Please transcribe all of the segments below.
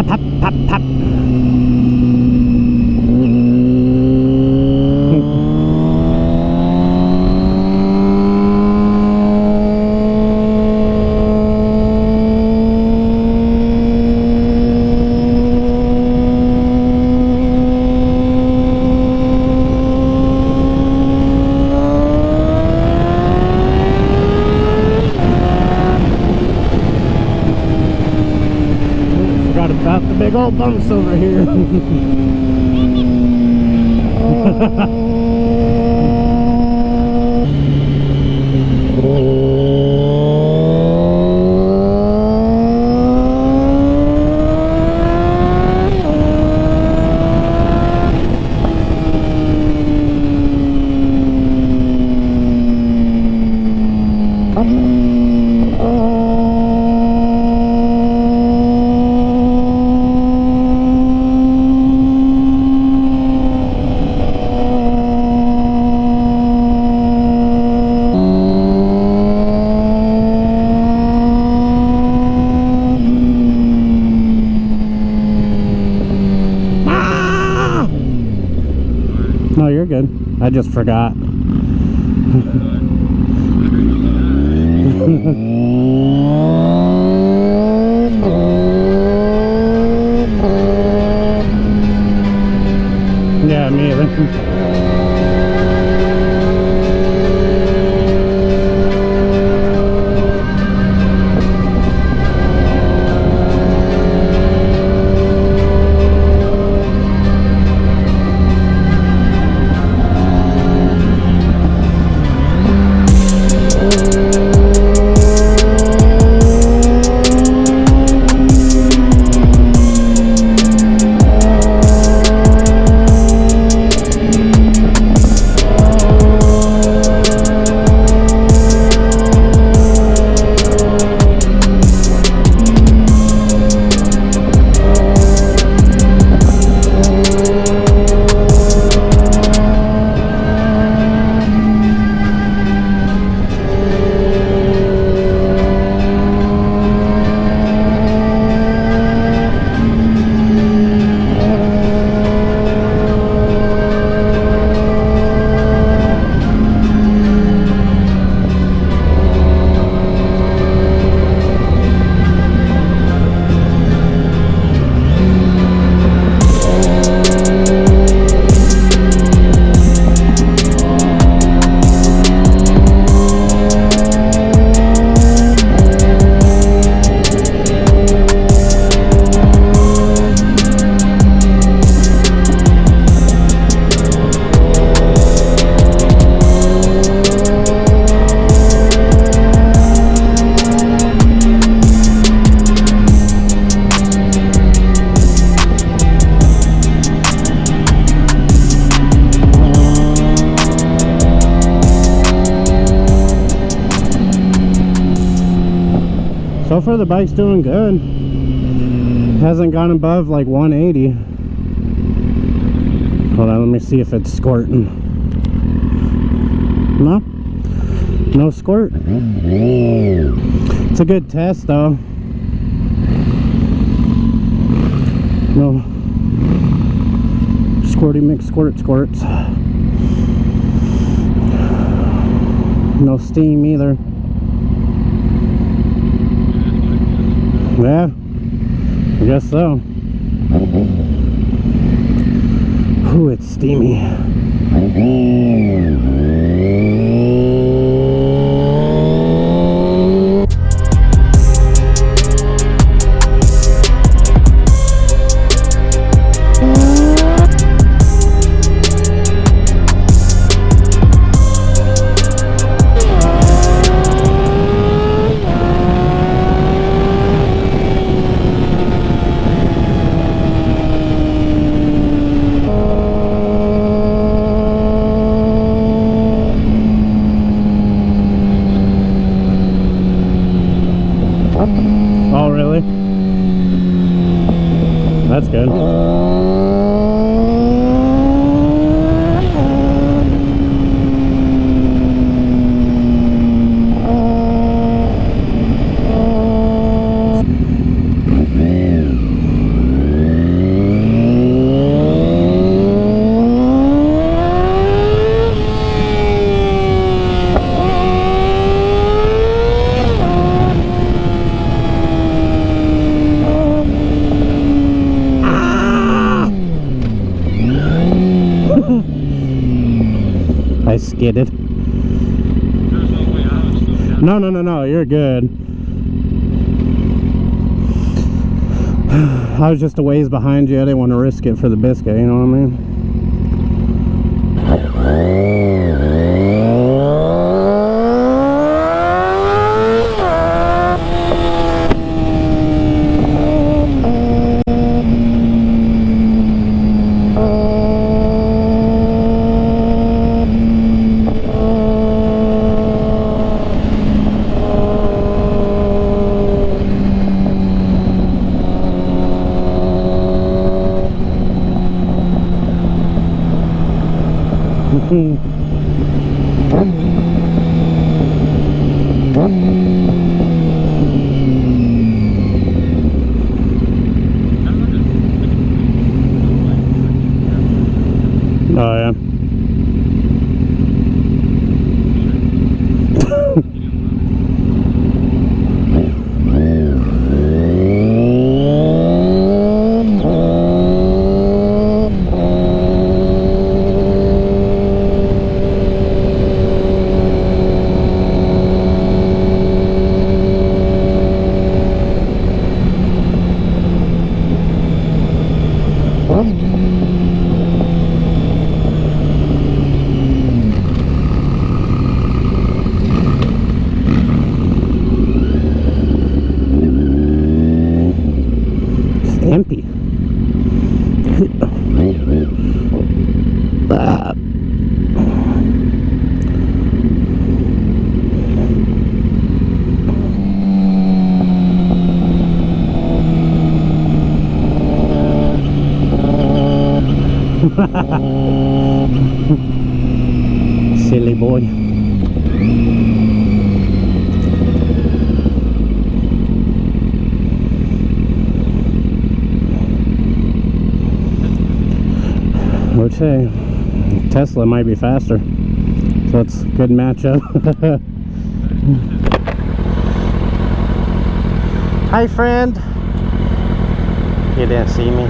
Pop, pop, pop, pop. About the big old bumps over here. No, you're good. I just forgot. Yeah, me either. So far the bike's doing good. Hasn't gone above like 180. Hold on, let me see if it's squirting. No? No squirt. It's a good test though. No squirty mix squirts. No steam either. Yeah, I guess so. Ooh, it's steamy. Oh, really? That's good. get it. There's no way I was slow down. No, you're good. I was just a ways behind you. I didn't want to risk it for the biscuit, you know what I mean? Oh yeah. Empty. Silly boy. Would say Tesla might be faster, so it's a good matchup. Hi friend, you didn't see me.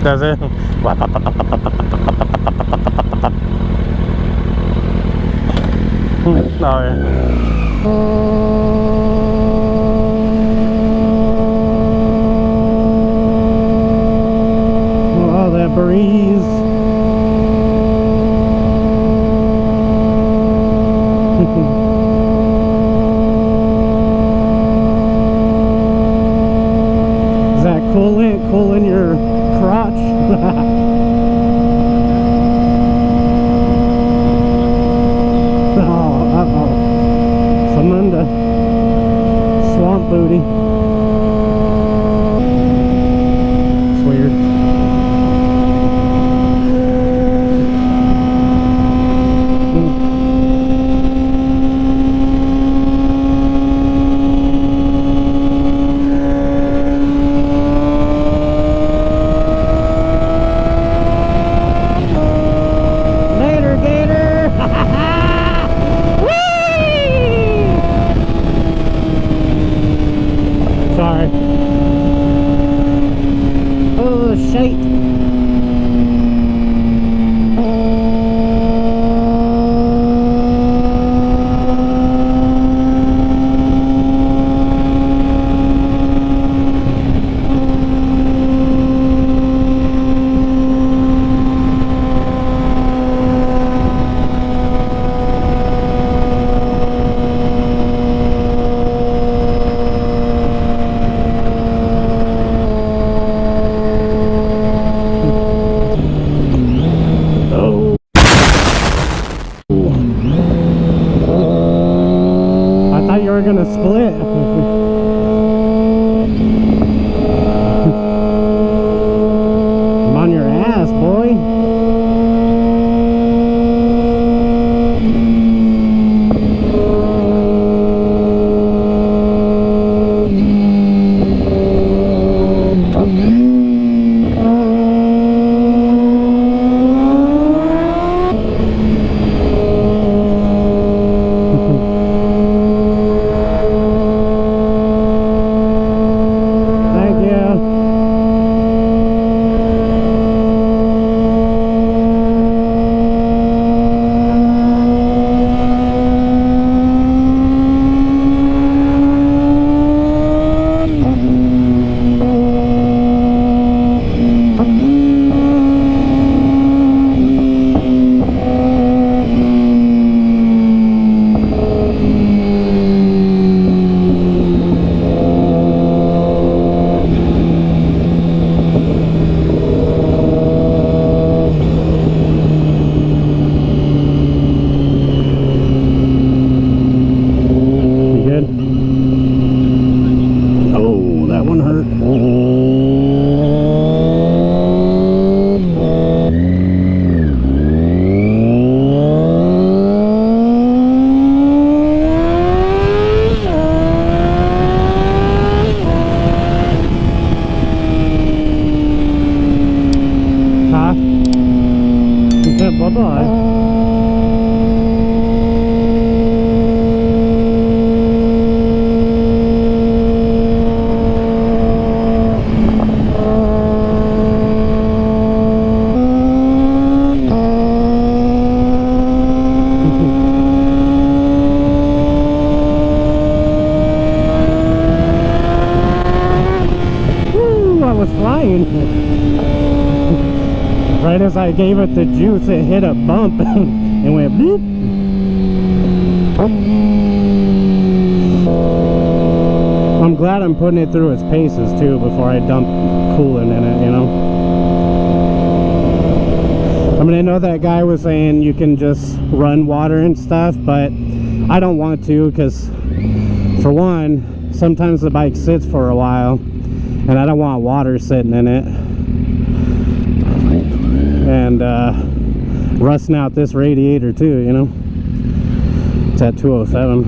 Does it? Oh yeah. Oh, that breeze. Is that cooling your crotch? Samanda. bye-bye. Woo, I was flying. Right as I gave it the juice, it hit a bump and went bloop. I'm glad I'm putting it through its paces too before I dump coolant in it, you know. I mean, I know that guy was saying you can just run water and stuff, but I don't want to, because for one, sometimes the bike sits for a while and I don't want water sitting in it and rusting out this radiator too, you know. It's at 207.